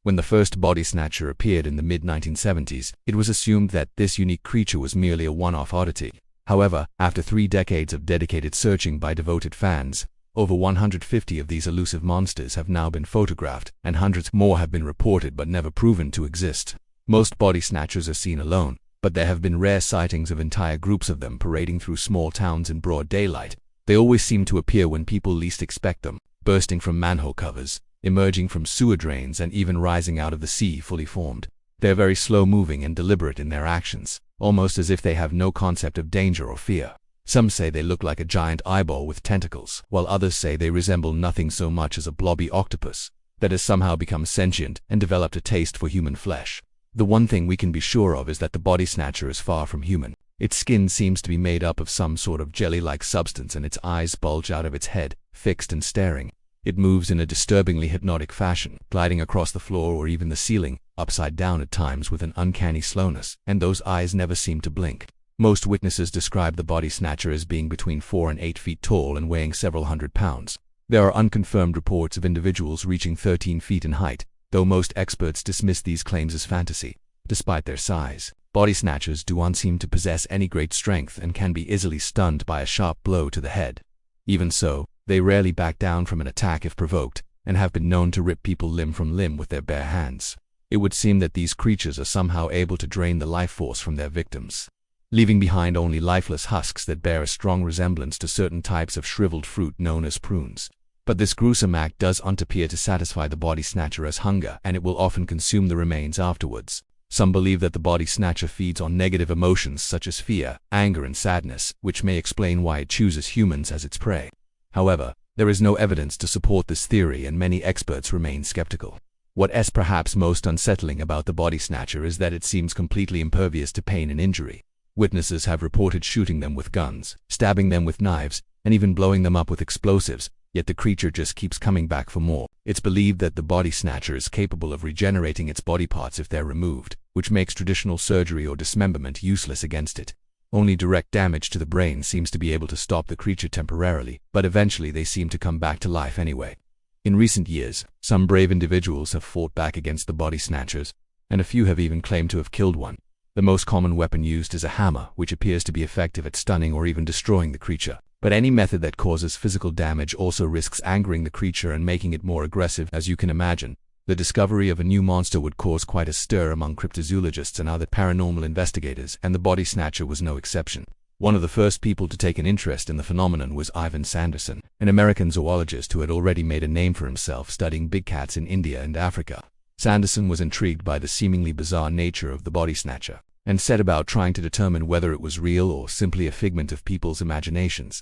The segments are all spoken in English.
When the first body snatcher appeared in the mid-1970s, it was assumed that this unique creature was merely a one-off oddity. However, after 3 decades of dedicated searching by devoted fans, over 150 of these elusive monsters have now been photographed, and hundreds more have been reported but never proven to exist. Most body snatchers are seen alone, but there have been rare sightings of entire groups of them parading through small towns in broad daylight. They always seem to appear when people least expect them, bursting from manhole covers, emerging from sewer drains, and even rising out of the sea fully formed. They are very slow-moving and deliberate in their actions, almost as if they have no concept of danger or fear. Some say they look like a giant eyeball with tentacles, while others say they resemble nothing so much as a blobby octopus that has somehow become sentient and developed a taste for human flesh. The one thing we can be sure of is that the body snatcher is far from human. Its skin seems to be made up of some sort of jelly-like substance, and its eyes bulge out of its head, fixed and staring. It moves in a disturbingly hypnotic fashion, gliding across the floor or even the ceiling, upside down at times with an uncanny slowness, and those eyes never seem to blink. Most witnesses describe the body snatcher as being between 4 and 8 feet tall and weighing several hundred pounds. There are unconfirmed reports of individuals reaching 13 feet in height, though most experts dismiss these claims as fantasy. Despite their size, body snatchers do not seem to possess any great strength and can be easily stunned by a sharp blow to the head. Even so, they rarely back down from an attack if provoked, and have been known to rip people limb from limb with their bare hands. It would seem that these creatures are somehow able to drain the life force from their victims, leaving behind only lifeless husks that bear a strong resemblance to certain types of shriveled fruit known as prunes. But this gruesome act does not appear to satisfy the body snatcher as hunger, and it will often consume the remains afterwards. Some believe that the body snatcher feeds on negative emotions such as fear, anger, and sadness, which may explain why it chooses humans as its prey. However, there is no evidence to support this theory, and many experts remain skeptical. What is perhaps most unsettling about the body snatcher is that it seems completely impervious to pain and injury. Witnesses have reported shooting them with guns, stabbing them with knives, and even blowing them up with explosives, yet the creature just keeps coming back for more. It's believed that the body snatcher is capable of regenerating its body parts if they're removed, which makes traditional surgery or dismemberment useless against it. Only direct damage to the brain seems to be able to stop the creature temporarily, but eventually they seem to come back to life anyway. In recent years, some brave individuals have fought back against the body snatchers, and a few have even claimed to have killed one. The most common weapon used is a hammer, which appears to be effective at stunning or even destroying the creature. But any method that causes physical damage also risks angering the creature and making it more aggressive. As you can imagine, the discovery of a new monster would cause quite a stir among cryptozoologists and other paranormal investigators, and the body snatcher was no exception. One of the first people to take an interest in the phenomenon was Ivan Sanderson, an American zoologist who had already made a name for himself studying big cats in India and Africa. Sanderson was intrigued by the seemingly bizarre nature of the body snatcher, and set about trying to determine whether it was real or simply a figment of people's imaginations.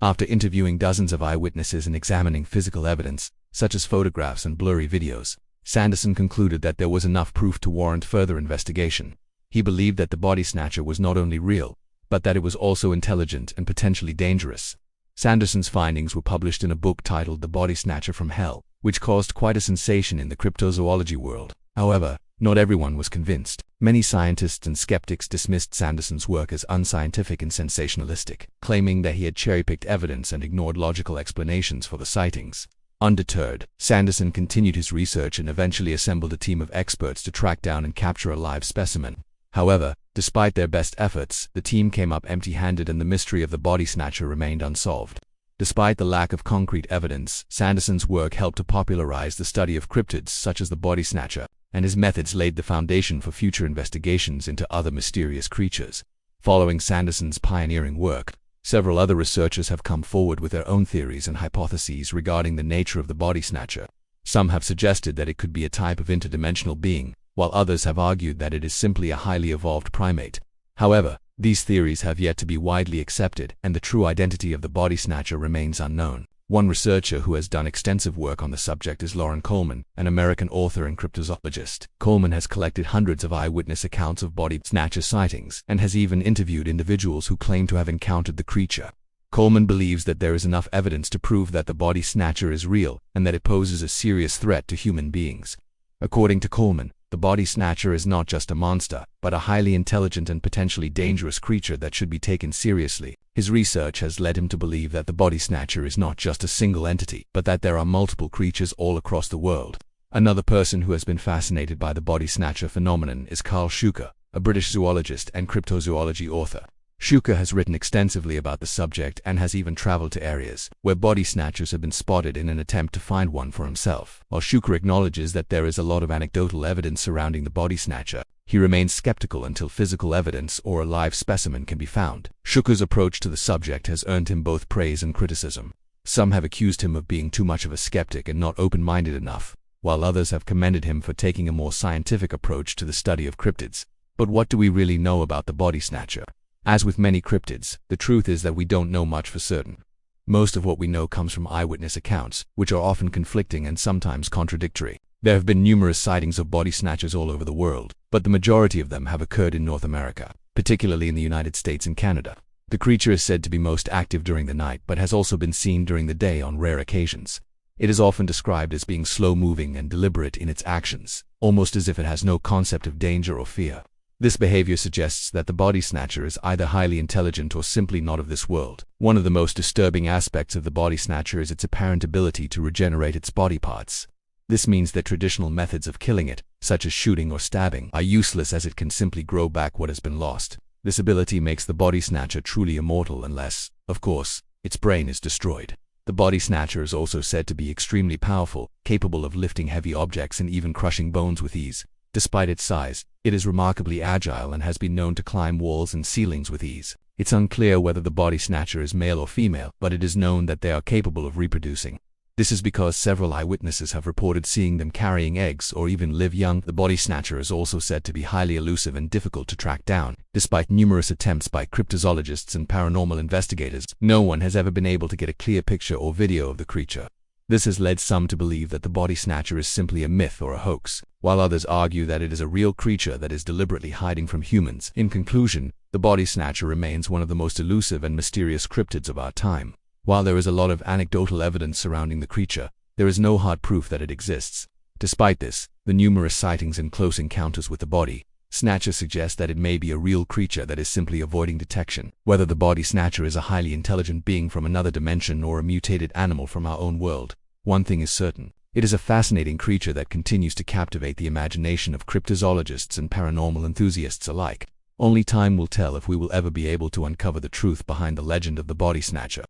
After interviewing dozens of eyewitnesses and examining physical evidence, such as photographs and blurry videos, Sanderson concluded that there was enough proof to warrant further investigation. He believed that the body snatcher was not only real, but that it was also intelligent and potentially dangerous. Sanderson's findings were published in a book titled The Body Snatcher from Hell, which caused quite a sensation in the cryptozoology world. However, not everyone was convinced. Many scientists and skeptics dismissed Sanderson's work as unscientific and sensationalistic, claiming that he had cherry-picked evidence and ignored logical explanations for the sightings. Undeterred, Sanderson continued his research and eventually assembled a team of experts to track down and capture a live specimen. However, despite their best efforts, the team came up empty-handed and the mystery of the body snatcher remained unsolved. Despite the lack of concrete evidence, Sanderson's work helped to popularize the study of cryptids such as the body snatcher, and his methods laid the foundation for future investigations into other mysterious creatures. Following Sanderson's pioneering work, several other researchers have come forward with their own theories and hypotheses regarding the nature of the body snatcher. Some have suggested that it could be a type of interdimensional being, while others have argued that it is simply a highly evolved primate. However, these theories have yet to be widely accepted, and the true identity of the body snatcher remains unknown. One researcher who has done extensive work on the subject is Lauren Coleman, an American author and cryptozoologist. Coleman has collected hundreds of eyewitness accounts of body snatcher sightings, and has even interviewed individuals who claim to have encountered the creature. Coleman believes that there is enough evidence to prove that the body snatcher is real, and that it poses a serious threat to human beings. According to Coleman, the body snatcher is not just a monster, but a highly intelligent and potentially dangerous creature that should be taken seriously. His research has led him to believe that the body snatcher is not just a single entity, but that there are multiple creatures all across the world. Another person who has been fascinated by the body snatcher phenomenon is Carl Schuker, a British zoologist and cryptozoology author. Schuker has written extensively about the subject and has even traveled to areas where body snatchers have been spotted in an attempt to find one for himself. While Schuker acknowledges that there is a lot of anecdotal evidence surrounding the body snatcher, he remains skeptical until physical evidence or a live specimen can be found. Schuker's approach to the subject has earned him both praise and criticism. Some have accused him of being too much of a skeptic and not open-minded enough, while others have commended him for taking a more scientific approach to the study of cryptids. But what do we really know about the body snatcher? As with many cryptids, the truth is that we don't know much for certain. Most of what we know comes from eyewitness accounts, which are often conflicting and sometimes contradictory. There have been numerous sightings of body snatchers all over the world, but the majority of them have occurred in North America, particularly in the United States and Canada. The creature is said to be most active during the night, but has also been seen during the day on rare occasions. It is often described as being slow-moving and deliberate in its actions, almost as if it has no concept of danger or fear. This behavior suggests that the body snatcher is either highly intelligent or simply not of this world. One of the most disturbing aspects of the body snatcher is its apparent ability to regenerate its body parts. This means that traditional methods of killing it, such as shooting or stabbing, are useless as it can simply grow back what has been lost. This ability makes the body snatcher truly immortal unless, of course, its brain is destroyed. The body snatcher is also said to be extremely powerful, capable of lifting heavy objects and even crushing bones with ease. Despite its size, it is remarkably agile and has been known to climb walls and ceilings with ease. It's unclear whether the body snatcher is male or female, but it is known that they are capable of reproducing. This is because several eyewitnesses have reported seeing them carrying eggs or even live young. The body snatcher is also said to be highly elusive and difficult to track down. Despite numerous attempts by cryptozoologists and paranormal investigators, no one has ever been able to get a clear picture or video of the creature. This has led some to believe that the body snatcher is simply a myth or a hoax, while others argue that it is a real creature that is deliberately hiding from humans. In conclusion, the body snatcher remains one of the most elusive and mysterious cryptids of our time. While there is a lot of anecdotal evidence surrounding the creature, there is no hard proof that it exists. Despite this, the numerous sightings and close encounters with the body snatcher suggest that it may be a real creature that is simply avoiding detection. Whether the body snatcher is a highly intelligent being from another dimension or a mutated animal from our own world, one thing is certain. It is a fascinating creature that continues to captivate the imagination of cryptozoologists and paranormal enthusiasts alike. Only time will tell if we will ever be able to uncover the truth behind the legend of the body snatcher.